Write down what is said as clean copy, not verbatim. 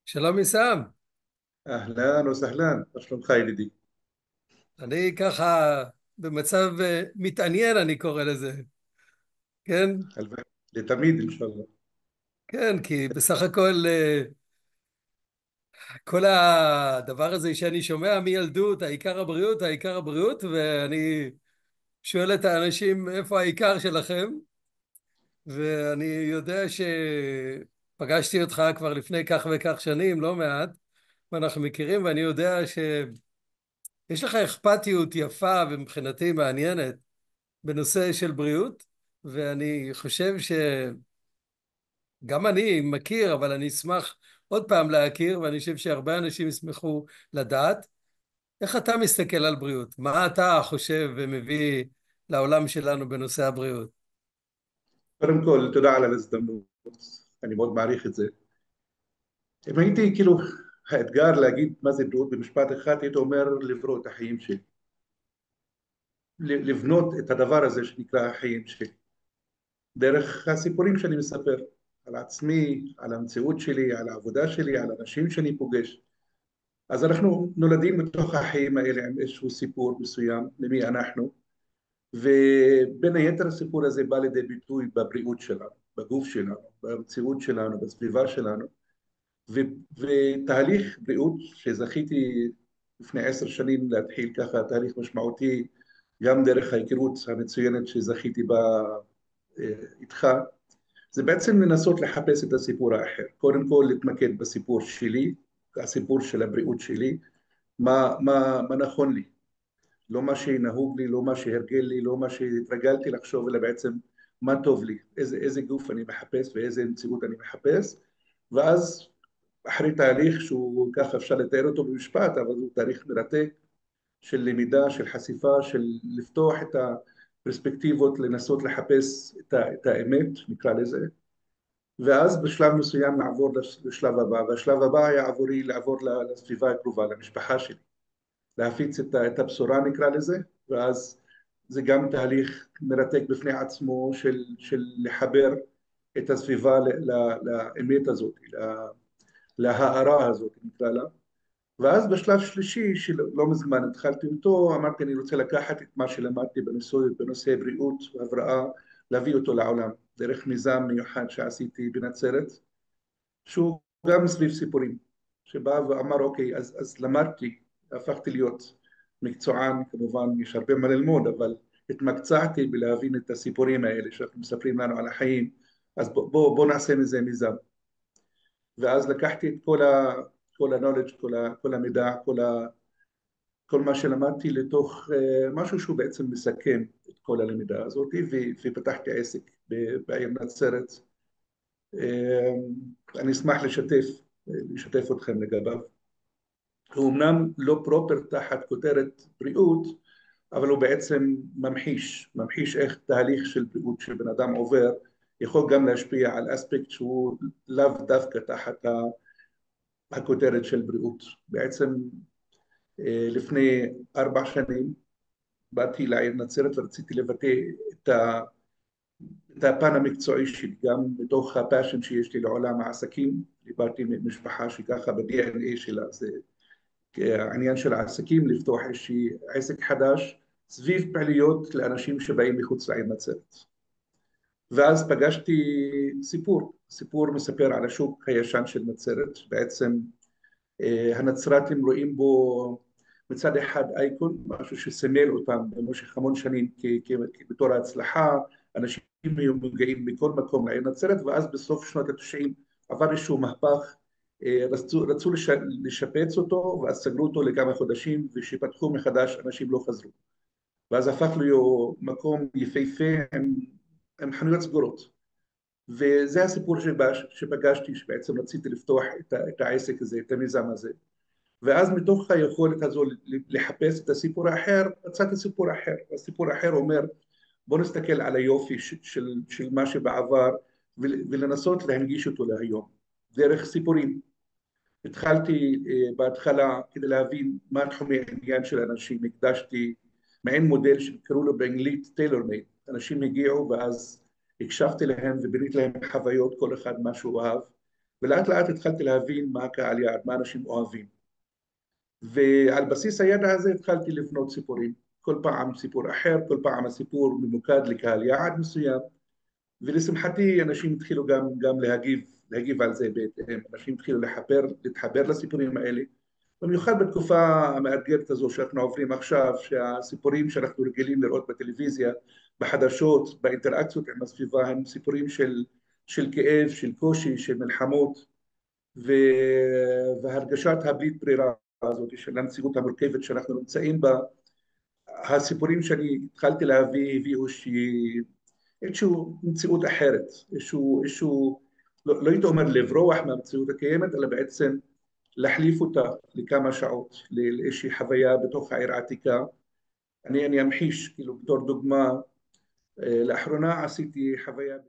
שלום עיסאם, אהלן וסהלן, מה שלומך ידידי? אני ככה במצב מתעניין אני קורא לזה, כן? הלוואי, לתמיד אינשאללה. כן, כי בסך הכל כל הדבר הזה שאני שומע מילדות, העיקר הבריאות, העיקר הבריאות, ואני שואל את האנשים איפה העיקר שלכם, ואני יודע שפגשתי אותך כבר לפני כך וכך שנים, לא מעט, ואנחנו מכירים, ואני יודע שיש לך אכפתיות יפה ומבחינתי מעניינת בנושא של בריאות, ואני חושב שגם אני מכיר, אבל אני אשמח עוד פעם להכיר, ואני חושב שהרבה אנשים ישמחו לדעת איך אתה מסתכל על בריאות, מה אתה חושב ומביא לעולם שלנו בנושא הבריאות. קודם כל, תודה על ההזדמנות, אני מאוד מעריך את זה. אם הייתי האתגר להגיד מה זה בריאות במשפט אחד, הייתי אומר לברוא את החיים שלי, לבנות את הדבר הזה שנקרא החיים שלי, דרך הסיפורים שאני מספר על עצמי, על המציאות שלי, על העבודה שלי, על אנשים שאני פוגש. אז אנחנו נולדים בתוך החיים האלה עם איזשהו סיפור מסוים, למי אנחנו, ובין היתר הסיפור הזה בא לידי ביטוי בבריאות שלנו, בגוף שלנו, במציאות שלנו, בסביבה שלנו, ו- ותהליך בריאות שזכיתי לפני 10 שנים להתחיל ככה תהליך משמעותי, גם דרך ההיכרות המצוינת שזכיתי בה איתך, זה בעצם לנסות לחפש את הסיפור האחר. קודם כל להתמקד בסיפור שלי, הסיפור של הבריאות שלי, מה נכון לי, לא מה שנהוג לי, לא מה שהרגל לי, לא מה שהתרגלתי לחשוב, אלא בעצם מה טוב לי, איזה גוף אני מחפש ואיזה מציאות אני מחפש. ואז אחרי תהליך שהוא ככה אפשר לתאר אותו במשפט, אבל הוא תהליך מרתק של למידה, של חשיפה, של לפתוח את הפרספקטיבות, לנסות לחפש את האמת, נקרא לזה, ואז בשלב מסוים לעבור לשלב הבא, והשלב הבא היה עבורי לעבור לסביבה הקרובה, למשפחה שלי. להפיץ את הבשורה נקרא לזה, ואז זה גם תהליך מרתק בפני עצמו של לחבר את הסביבה לאמת הזאת, להארה הזאת נקרא לה. ואז בשלב שלישי שלא מזמן התחלתי אותו, אמרתי אני רוצה לקחת את מה שלמדתי בנושא בריאות והבראה, להביא אותו לעולם, דרך מיזם מיוחד שעשיתי בנצרת, שהוא גם סביב סיפורים, שבא ואמר אוקיי, אז למדתי, הפכתי להיות מקצוען, כמובן יש הרבה מה ללמוד, אבל התמקצעתי בלהבין את הסיפורים האלה שאנחנו מספרים לנו על החיים, אז בוא נעשה מזה מיזם. ואז לקחתי את כל ה-knowledge, כל המידע, כל מה שלמדתי לתוך משהו שהוא בעצם מסכם את כל הלמידה הזאת, ופתחתי עסק בעיר נצרת. אני אשמח לשתף אתכם לגביו. הוא אמנם לא פרופר תחת כותרת בריאות, אבל הוא בעצם ממחיש איך תהליך של בריאות שבן אדם עובר, יכול גם להשפיע על אספקט שהוא לאו דווקא תחת הכותרת של בריאות. בעצם לפני 4 שנים באתי לעיר נצרת ורציתי לבטא את את הפן המקצועי שלי, גם מתוך הפאשן שיש לי לעולם העסקים. באתי ממשפחה שככה ב-DNA שלה זה העניין של העסקים, לפתוח איזשהי עסק חדש סביב פעילויות לאנשים שבאים מחוץ לעיר נצרת. ואז פגשתי סיפור מספר על השוק הישן של נצרת. בעצם הנצרתים רואים בו מצד אחד אייקון, משהו שסימל אותם במשך המון שנים בתור ההצלחה, אנשים היו מגיעים מכל מקום לעיר נצרת, ואז בסוף שנות ה-90 עבר איזשהו מהפך, רצו לשפץ אותו, ואז סגרו אותו לכמה חודשים, וכשפתחו מחדש אנשים לא חזרו. ואז הפך להיות מקום יפהפה עם חנויות סגורות. וזה הסיפור שפגשתי, שבעצם רציתי לפתוח את העסק הזה, את המיזם הזה. ואז מתוך היכולת הזו לחפש את הסיפור האחר, מצאתי סיפור אחר. הסיפור האחר אומר, בוא נסתכל על היופי של מה שבעבר, ולנסות להנגיש אותו להיום, דרך סיפורים. התחלתי בהתחלה כדי להבין מה תחומי העניין של אנשים, הקדשתי מעין מודל שקראו לו באנגלית טיילור מייד. אנשים הגיעו ואז הקשבתי להם ובניתי להם חוויות, כל אחד מה שהוא אהב, ולאט לאט התחלתי להבין מה קהל יעד, מה אנשים אוהבים. ועל בסיס הידע הזה התחלתי לבנות סיפורים. כל פעם סיפור אחר, כל פעם הסיפור ממוקד לקהל יעד מסוים, ולשמחתי אנשים התחילו גם להגיב על זה בהתאם. אנשים התחילו להתחבר לסיפורים האלה, במיוחד בתקופה המאתגרת הזו שאנחנו עוברים עכשיו, שהסיפורים שאנחנו רגילים לראות בטלוויזיה, בחדשות, באינטראקציות עם הסביבה, הם סיפורים של כאב, של קושי, של מלחמות, ו... והרגשת הבלית ברירה הזאת של המציאות המורכבת שאנחנו נמצאים בה. הסיפורים שאני התחלתי להביא הביאו איזושהי מציאות אחרת, לא הייתי אומר לברוח מהמציאות הקיימת, אלא בעצם להחליף אותה לכמה שעות לאיזושהי חוויה בתוך העיר העתיקה. אני אמחיש, כאילו בתור דוגמה, לאחרונה עשיתי חוויה